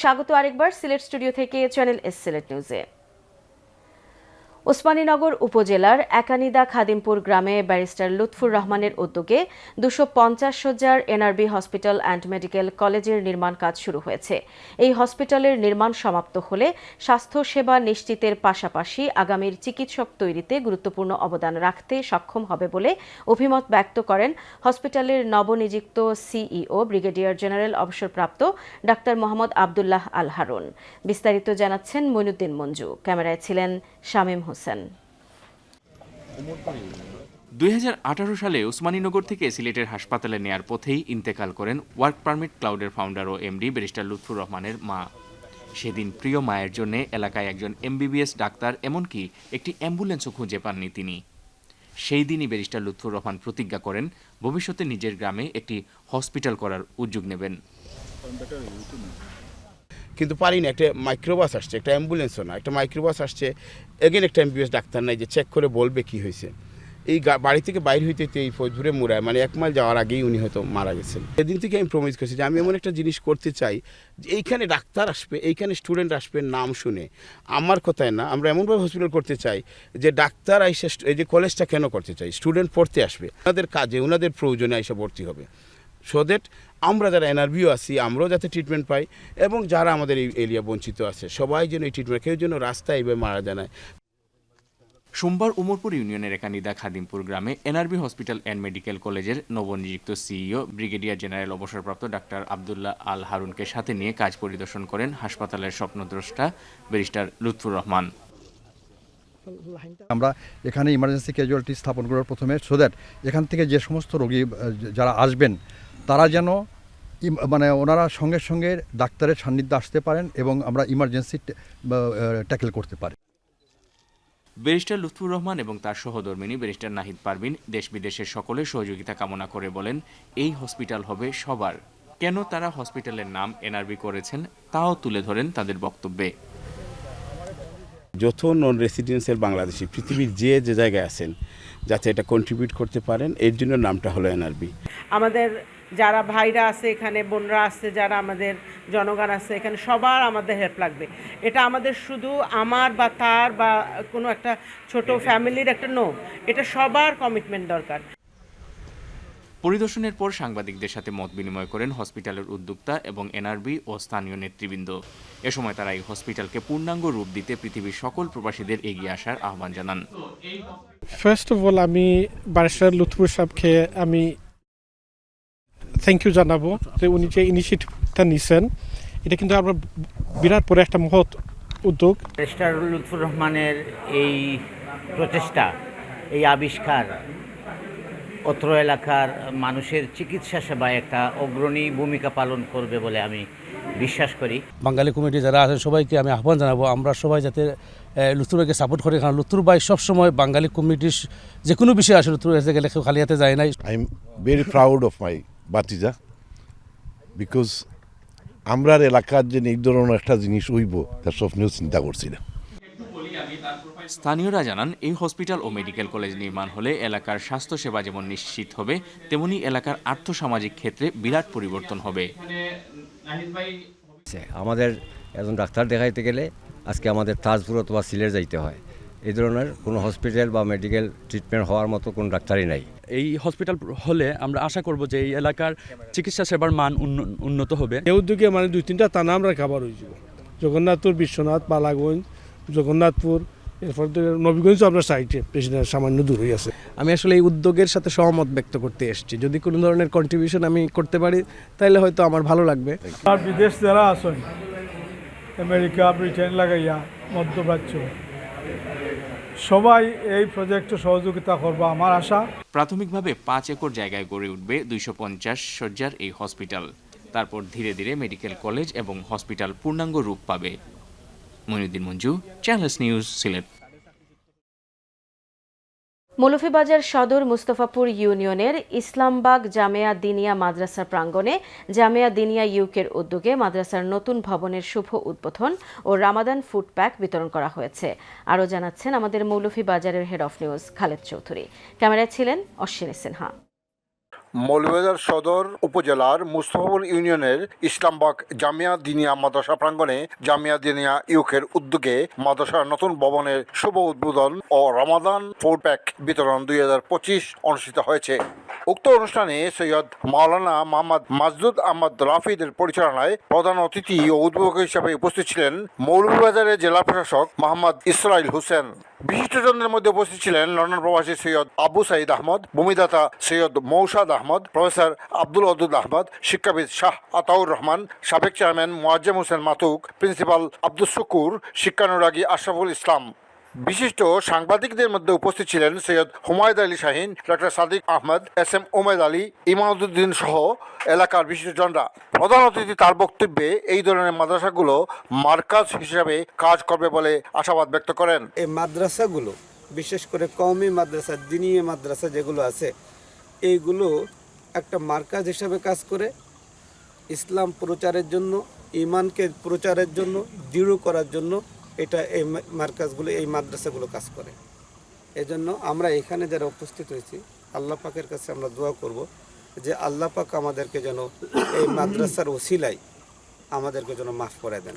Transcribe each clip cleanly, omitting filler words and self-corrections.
স্বাগত আরেকবার সিলেট স্টুডিও থেকে চ্যানেল এস সিলেট নিউজে। ওসমানীনগর উপজেলার একানিদা খাদিমপুর গ্রামে ব্যারিস্টার লুৎফুর রহমানের উদ্যোগে 250 শয্যার এনআরবি হসপিটাল অ্যান্ড মেডিকেল কলেজের নির্মাণ কাজ শুরু হয়েছে। এই হসপিটালের নির্মাণ সমাপ্ত হলে স্বাস্থ্যসেবা নিশ্চিতের পাশাপাশি আগামীর চিকিৎসক তৈরিতে গুরুত্বপূর্ণ অবদান রাখতে সক্ষম হবে বলে অভিমত ব্যক্ত করেন হসপিটালের নবনিযুক্ত সিইও ব্রিগেডিয়ার জেনারেল অবসরপ্রাপ্ত ডাক্তার মোহাম্মদ আবদুল্লাহ আল হারুন। বিস্তারিত জানাচ্ছেন মইনুদ্দিন মঞ্জু, ক্যামেরায় ছিলেন শামীম হোসেন। 2018 সালে ওসমানীনগর থেকে সিলেটের হাসপাতালে নেয়ার পথেই ইন্তেকাল করেন ওয়ার্ক পারমিট ক্লাউডের ফাউন্ডার ও এমডি ব্যারিস্টার লুৎফুর রহমানের মা। সেদিন প্রিয় মায়ের জন্য এলাকায় একজন এমবিবিএস ডাক্তার, এমনকি একটি অ্যাম্বুলেন্সও খুঁজে পাননি তিনি। সেই দিনই ব্যারিস্টার লুৎফুর রহমান প্রতিজ্ঞা করেন ভবিষ্যতে নিজের গ্রামে একটি হসপিটাল করার উদ্যোগ নেবেন। কিন্তু পারি না, একটা মাইক্রোবাস আসছে, একটা অ্যাম্বুলেন্সও না, একটা মাইক্রোবাস আসছে, এগেন একটা এমবিবিএস ডাক্তার নাই যে চেক করে বলবে কি হয়েছে। এই বাড়ি থেকে বাইরে হইতে এই ফৌজপুরে মোড়ায়, মানে 1 মাইল যাওয়ার আগেই উনি হয়তো মারা গেছেন। সেদিন থেকে আমি প্রমিস করছি যে আমি এমন একটা জিনিস করতে চাই যে এইখানে ডাক্তার আসবে, এইখানে স্টুডেন্ট আসবে নাম শুনে, আমার কথায় না, আমরা এমনভাবে হসপিটাল করতে চাই যে ডাক্তার আইসা, এই যে কলেজটা কেন করতে চাই, স্টুডেন্ট পড়তে আসবে, ওনাদের কাজে ওনাদের প্রয়োজনে আইসা ভর্তি হবে, সো দ্যাট আমরা যারা এনআরবিও আছি আমরাও যাতে ট্রিটমেন্ট পাই এবং যারা আমাদের এই এরিয়া বঞ্চিত আছে সবাই যেন এই ট্রিটমেন্ট, কেউ যেন রাস্তায় এইভাবে মারা যায় না। সোমবার উমরপুর ইউনিয়নের একানিদা খাদিমপুর গ্রামে এনআরবি হসপিটাল অ্যান্ড মেডিকেল কলেজের নবনিযুক্ত সিইও ব্রিগেডিয়ার জেনারেল অবসরপ্রাপ্ত ডাক্তার আবদুল্লাহ আল হারুনকে সাথে নিয়ে কাজ পরিদর্শন করেন হাসপাতালের স্বপ্নদ্রষ্টা ব্যারিস্টার লুৎফুর রহমান। আমরা এখানে ইমার্জেন্সি ক্যাজুয়ালিটি স্থাপন করার প্রথমে, সো দ্যাট এখান থেকে যে সমস্ত রোগী যারা আসবেন তারা যেন ওনারা সঙ্গে সঙ্গে ডাক্তারের সান্নিধ্যে আসতে পারেন এবং আমরা ইমার্জেন্সি ট্যাকেল করতে পারি। ব্যারিস্টার লুৎফুর রহমান এবং তার সহধর্মিণী ব্যারিস্টার নাহিদ পারভিন দেশ বিদেশের সকলের সহযোগিতা কামনা করে বলেন, এই হসপিটাল হবে সবার। কেন তারা হসপিটালের নাম এনআরবি করেছেন তাও তুলে ধরেন তাদের বক্তব্যে। যত নন রেসিডেন্সিয়াল বাংলাদেশি পৃথিবীর যে যে জায়গায় আছেন যাতে এটা কন্ট্রিবিউট করতে পারেন, এর জন্য নামটা হলো এনআরবি। আমাদের যারা ভাইরা আছে এখানে, বোনরা আছে, যারা আমাদের জনগণ আছে এখানে, সবার আমাদের হেল্প লাগবে। এটা আমাদের শুধু আমার বা তার বা কোনো একটা ছোট ফ্যামিলির একটা এটা সবার কমিটমেন্ট দরকার। পরিদর্শনের পর সাংবাদিকদের সাথে মত বিনিময় করেন হসপিটালের উদ্যোক্তা এবং এনআরবি ও স্থানীয় নেতৃবৃন্দ। এ সময় তারা এই হসপিটালকে পূর্ণাঙ্গ রূপ দিতে পৃথিবীর সকল প্রবাসীদের এগিয়ে আসার আহ্বান জানান। ফার্স্ট অফ অল আমি ব্যারিস্টার লুৎফুর সাহেবকে আমি থ্যাংক ইউ জানাবো যে উনি যে ইনিশিয়েটিভটা নিছেন, এটা কিন্তু আমরা বিরাট পরে একটা মহৎ উদ্যোগ। ব্যারিস্টার লুৎফুর রহমানের এই প্রচেষ্টা, এই আবিষ্কার অত্র এলাকার মানুষের চিকিৎসা সেবায় একটা অগ্রণী ভূমিকা পালন করবে বলে আমি বিশ্বাস করি। বাঙালি কমিটি যারা আছেন সবাইকে আমি আহ্বান জানাবো আমরা সবাই যাতে লুৎফুর ভাইকে সাপোর্ট করি, কারণ লুৎফুর ভাই সবসময় বাঙালি কমিটির যে কোনো বিষয় আসে লুৎফুর ভাই গেলে কেউ খালি হাতে যায় নাই। I am very proud of my বাতিজা, বিকজ আমরা এলাকার যে এই ধরনের একটা জিনিস হইব তার স্বপ্নেও চিন্তা করছি না। স্থানীয়রা জানান, এই হসপিটাল ও মেডিকেল কলেজ নির্মাণ হলে এলাকার স্বাস্থ্যসেবা যেমন নিশ্চিত হবে, তেমনি এলাকার আর্থসামাজিক ক্ষেত্রে বিরাট পরিবর্তন হবে। আমাদের একজন ডাক্তার দেখাইতে গেলে আজকে আমাদের তাজপুর অথবা সিলেট যাইতে হয়। এই ধরনের কোনো হসপিটাল বা মেডিকেল ট্রিটমেন্ট হওয়ার মতো কোনো ডাক্তারই নাই। এই হসপিটাল হলে আমরা আশা করব যে এই এলাকার চিকিৎসা সেবার মান উন্নত হবে। এই উদ্যোগে মানে 2-3টা থানা আমরা খাবার হয়ে যাব, জগন্নাথপুর, বিশ্বনাথ, বালাগঞ্জ, জগন্নাথপুর, এরপর নবীগঞ্জ আমরা সাইটে পেশেন্টের সামান্য দূর হয়ে আছে। আমি আসলে এই উদ্যোগের সাথে সহমত ব্যক্ত করতে এসেছি। যদি কোনো ধরনের কন্ট্রিবিউশন আমি করতে পারি তাহলে হয়তো আমার ভালো লাগবে। আর বিদেশ যারা আছেন, আমেরিকা, ব্রিটেন লাগাইয়া মধ্যপ্রাচ্য, সবাই এই প্রজেক্টে সহযোগিতা করবে আমার আশা। প্রাথমিকভাবে 5 একর জায়গায় গড়ে উঠবে 250 শয্যার এই হসপিটাল। তারপর ধীরে ধীরে মেডিকেল কলেজ এবং হসপিটাল পূর্ণাঙ্গ রূপ পাবে। Moinuddin Manju, channel news, Sylhet. মৌলভীবাজার সদর মুস্তফাপুর ইউনিয়নের ইসলামবাগ জামেয়া দিনিয়া মাদ্রাসার প্রাঙ্গণে জামেয়া দিনিয়া ইউকের উদ্যোগে মাদ্রাসার নতুন ভবনের শুভ উদ্বোধন ও রামাদান ফুড প্যাক বিতরণ করা হয়েছে। আরও জানাচ্ছেন আমাদের মৌলভীবাজারের head of news Khaled Chowdhury. ক্যামেরায় ছিলেন অশ্বিনী সিনহা। মৌলভীবাজার সদর উপজেলার মুস্তাফাপুর ইউনিয়নের ইসলামবাগ জামিয়া দিনিয়া মাদ্রাসা প্রাঙ্গণে জামিয়া দিনিয়া ইউকের উদ্যোগে মাদ্রাসার নতুন ভবনের শুভ উদ্বোধন ও রমাদান ফুড প্যাক বিতরণ 2025 অনুষ্ঠিত হয়েছে। উক্ত অনুষ্ঠানে সৈয়দ মাওলানা মোহাম্মদ মাজদুদ আহমদ রাফিদের পরিচালনায় প্রধান অতিথি ও উদ্বোধক হিসেবে উপস্থিত ছিলেন মৌলভীবাজারের জেলা প্রশাসক মোহাম্মদ ইসরাইল হোসেন। বিশিষ্টজনদের মধ্যে উপস্থিত ছিলেন লন্ডন প্রবাসী সৈয়দ আবু সাইদ আহমদ, ভূমিদাতা সৈয়দ মৌসাদ আহমদ, প্রফেসর আব্দুল ওদুদ আহমদ, শিক্ষাবিদ শাহ আতাউর রহমান, সাবেক চেয়ারম্যান মোয়াজ্জেম হোসেন মাতুক, প্রিন্সিপাল আব্দুল শুকুর, শিক্ষানুরাগী আশরাফুল ইসলাম। বিশিষ্ট সাংবাদিকদের মধ্যে উপস্থিত ছিলেন সৈয়দ হুমায়দ আলী শাহিন, ডক্টর সাদিক আহমদ, SM ওমেদ আলী, ইমামউদ্দিন সহ এলাকার বিশিষ্টজনরা। প্রধান অতিথি তার বক্তব্যে এই ধরনের মাদ্রাসাগুলো মার্কাজ হিসেবে কাজ করবে বলে আশাবাদ ব্যক্ত করেন। এই মাদ্রাসাগুলো বিশেষ করে কওমি মাদ্রাসা, দিনী মাদ্রাসা যেগুলো আছে, এইগুলো একটা মার্কাজ হিসেবে কাজ করে ইসলাম প্রচারের জন্য, ইমানকে প্রচারের জন্য, দৃঢ় করার জন্য এটা এই মার্কাজগুলো, এই মাদ্রাসাগুলো কাজ করে। এজন্য আমরা এখানে যারা উপস্থিত হয়েছি, আল্লাহ পাকের কাছে আমরা দোয়া করব যে আল্লাহ পাক আমাদেরকে যেন এই মাদ্রাসার ওসিলায় আমাদেরকে যেন মাফ করে দেন।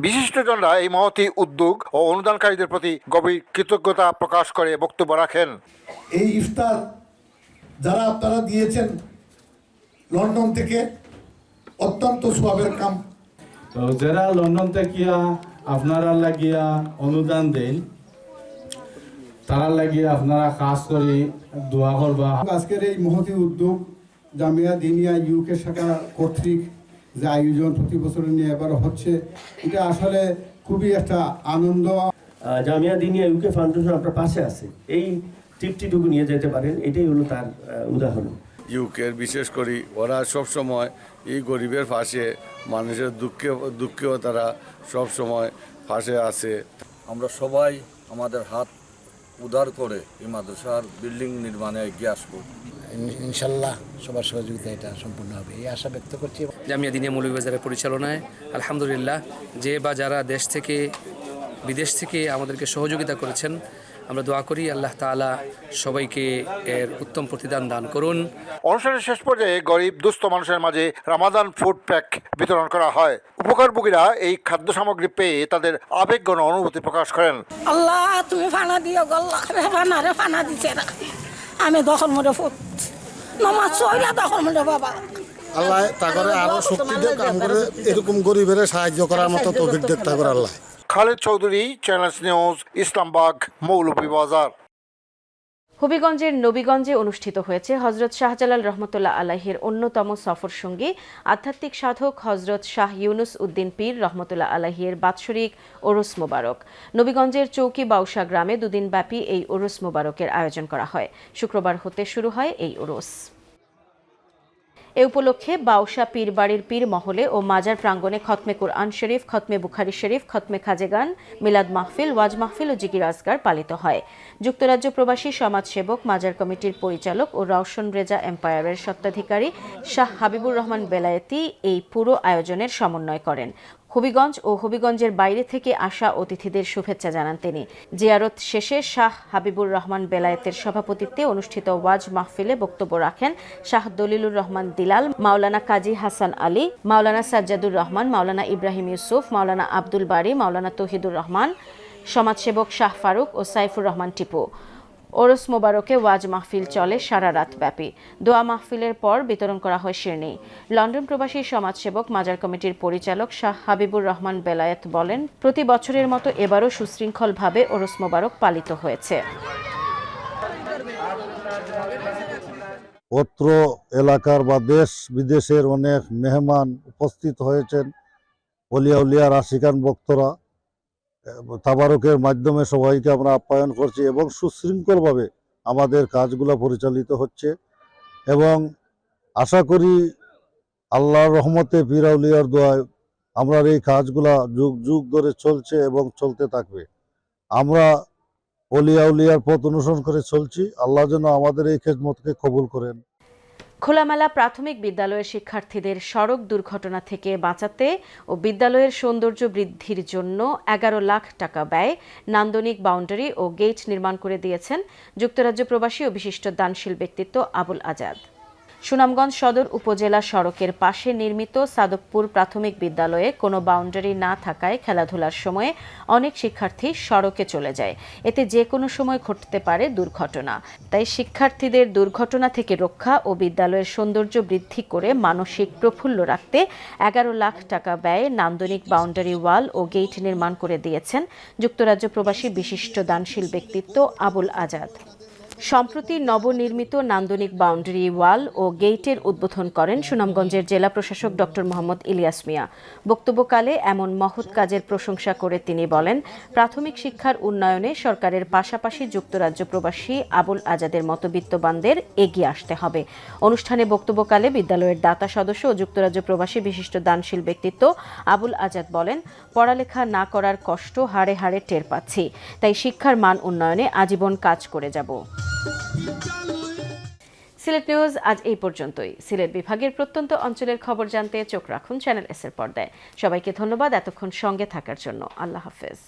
বিশিষ্টজনরা এই মহতী উদ্যোগ ও অনুদানকারীদের প্রতি গভীর কৃতজ্ঞতা প্রকাশ করে বক্তব্য রাখেন। এই ইফতার যারা আপনারা দিয়েছেন লন্ডন থেকে, অত্যন্ত সওয়াবের কাম। তো যারা লন্ডন থেকে আপনারা লাগিয়া অনুদান দেন, তারা লাগিয়ে আপনারা কাজ করে দোয়া করবা। আজকের এই মহতী উদ্যোগ জামিয়া দিনিয়া ইউকে শাখা কর্তৃক যে আয়োজন প্রতি বছর নিয়ে এবার হচ্ছে, এটা আসলে খুবই একটা আনন্দ। জামিয়া দিনিয়া ইউকে ফাউন্ডেশন আপনার পাশে আছে, এই টিপটিটুকু নিয়ে যেতে পারেন, এটাই হলো তার উদাহরণ। ইউকের বিশেষ করে ওরা সবসময় এই গরিবের পাশে, মানুষের দুঃখেও তারা সবসময় পাশে আছে। আমরা সবাই আমাদের হাত উদার করে এই মাদ্রাসার বিল্ডিং নির্মাণে এগিয়ে আসবো। ইনশাল্লাহ সবার সহযোগিতা এটা সম্পূর্ণ হবে, এই আশা ব্যক্ত করছি। জামিয়া দিনিয়া মৌলভীবাজারের পরিচালনায় আলহামদুলিল্লাহ যে বা যারা দেশ থেকে বিদেশ থেকে আমাদেরকে সহযোগিতা করেছেন, আমরা দোয়া করি আল্লাহ তাআলা সবাইকে এর উত্তম প্রতিদান দান করুন। অনুষ্ঠানের শেষ পর্যায়ে গরিব দুস্থ মানুষের মাঝে রমাদান ফুড প্যাক বিতরণ করা হয়। উপকারভোগীরা এই খাদ্য সামগ্রী পেয়ে তাদের আবেগঘন অনুভূতি প্রকাশ করেন। আল্লাহ তুমি ফানা দিও, আল্লাহ ফানারে ফানা দিছে না, আমি দখল মরে ফুট নমাজ সইলা দখল মরে বাবা। আল্লাহ তাগরে আরো শক্তি দিয়ে কাম করে এরকম গরিবের সাহায্য করার মতো তৌফিক দেন তাগরে আল্লাহ। Khaled Chowdhury, channel news, Islambagh, Moulvibazar. হবিগঞ্জের নবীগঞ্জে অনুষ্ঠিত হয়েছে হজরত শাহজালাল রহমতুল্লাহ আলাইহির অন্যতম সফর সঙ্গী আধ্যাত্মিক সাধক হজরত শাহ ইউনুস উদ্দিন পীর রহমতুল্লাহ আলাইহির বাৎসরিক ওরস মোবারক। নবীগঞ্জের চৌকি বাউসা গ্রামে দুদিনব্যাপী এই ওরস মোবারকের আয়োজন করা হয়। শুক্রবার হতে শুরু হয় এই ওরস। এ উপলক্ষে বাউসা পীরবাড়ির পীর মহলে ও মাজার প্রাঙ্গণে খতমে কুরআন শরীফ, খতমে বুখারী শরীফ, খতমে খাজেগান, মিলাদ মাহফিল, ওয়াজ মাহফিল ও জিকির আজকার পালিত হয়। যুক্তরাজ্য প্রবাসী সমাজসেবক, মাজার কমিটির পরিচালক ও রওশন রেজা এম্পায়ারের স্বত্বাধিকারী শাহ হাবিবুর রহমান বেলায়েতি এই পুরো আয়োজনের সমন্বয় করেন। হবিগঞ্জ ও হবিগঞ্জের বাইরে থেকে আসা অতিথিদের শুভেচ্ছা জানান তিনি। জিয়ারত শেষে শাহ হাবিবুর রহমান বেলায়েতের সভাপতিত্বে অনুষ্ঠিত ওয়াজ মাহফিলে বক্তব্য রাখেন শাহ দলিলুর রহমান দিলাল, মাওলানা কাজী হাসান আলী, মাওলানা সাজ্জাদুর রহমান, মাওলানা ইব্রাহিম ইউসুফ, মাওলানা আব্দুল বারী, মাওলানা তৌহিদুর রহমান, সমাজসেবক শাহ ফারুক ও সাইফুর রহমান টিপু। ওরস মোবারকে ওয়াজ মাহফিল চলে সারা রাত ব্যাপী। দোয়া মাহফিলের পর বিতরণ করা হয় শিরনি। লন্ডন প্রবাসী সমাজসেবক, মাজার কমিটির পরিচালক শাহ হাবিবুর রহমান বেলায়েত বলেন, প্রতি বছরের মতো এবারও সুশৃঙ্খলভাবে ওরস মোবারক পালিত হয়েছে। অত্র এলাকার বা দেশ বিদেশের অনেক মেহমান উপস্থিত হয়েছেন। অলিয়া উলিয়ার আশিকান ভক্তরা, তাবারকের মাধ্যমে সবাইকে আমরা আপ্যায়ন করছি এবং সুশৃঙ্খলভাবে আমাদের কাজগুলো পরিচালিত হচ্ছে এবং আশা করি আল্লাহর রহমতে পীর আউলিয়ার দোয়ায় আমরা এই কাজগুলা যুগ যুগ ধরে চলছে এবং চলতে থাকবে। আমরা অলিয়া উলিয়ার পথ অনুসরণ করে চলছি। আল্লাহ যেন আমাদের এই খেদমতকে কবুল করেন। খোলামেলা প্রাথমিক বিদ্যালয়ের শিক্ষার্থীদের সড়ক দুর্ঘটনা থেকে বাঁচাতে ও বিদ্যালয়ের সৌন্দর্য বৃদ্ধির জন্য 11 লাখ টাকা ব্যয়ে নান্দনিক বাউন্ডারি ও গেট নির্মাণ করে দিয়েছেন যুক্তরাজ্য প্রবাসী ও বিশিষ্ট দানশীল ব্যক্তিত্ব আবুল আজাদ। সুনামগঞ্জ সদর উপজেলা সড়কের পাশে নির্মিত সাদকপুর প্রাথমিক বিদ্যালয়ে কোনো বাউন্ডারি না থাকায় খেলাধুলার সময়ে অনেক শিক্ষার্থী সড়কে চলে যায়। এতে যে কোনো সময় ঘটতে পারে দুর্ঘটনা। তাই শিক্ষার্থীদের দুর্ঘটনা থেকে রক্ষা ও বিদ্যালয়ের সৌন্দর্য বৃদ্ধি করে মানসিক প্রফুল্ল রাখতে 11 লাখ টাকা ব্যয়ে নান্দনিক বাউন্ডারি ওয়াল ও গেট নির্মাণ করে দিয়েছেন যুক্তরাজ্য প্রবাসী বিশিষ্ট দানশীল ব্যক্তিত্ব আবুল আজাদ। সম্প্রতি নবনির্মিত নান্দনিক বাউন্ডারি ওয়াল ও গেটের উদ্বোধন করেন সুনামগঞ্জের জেলা প্রশাসক ডক্টর মোহাম্মদ ইলিয়াস মিয়া। বক্তব্যকালে এমন মহৎ কাজের প্রশংসা করে তিনি বলেন, প্রাথমিক শিক্ষার উন্নয়নে সরকারের পাশাপাশি যুক্তরাজ্য প্রবাসী আবুল আজাদের মতো বিত্তবানদের এগিয়ে আসতে হবে। অনুষ্ঠানে বক্তব্যকালে বিদ্যালয়ের দাতা সদস্য ও যুক্তরাজ্য প্রবাসী বিশিষ্ট দানশীল ব্যক্তিত্ব আবুল আজাদ বলেন, পড়ালেখা না করার কষ্ট হাড়ে হাড়ে টের পাচ্ছি, তাই শিক্ষার মান উন্নয়নে আজীবন কাজ করে যাব। সিলেট নিউজ আজ এই পর্যন্তই। সিলেট বিভাগের প্রত্যন্ত অঞ্চলের খবর জানতে চোখ রাখুন চ্যানেল এস এর পর্দায়। সবাইকে ধন্যবাদ এতক্ষণ সঙ্গে থাকার জন্য। আল্লাহ হাফেজ।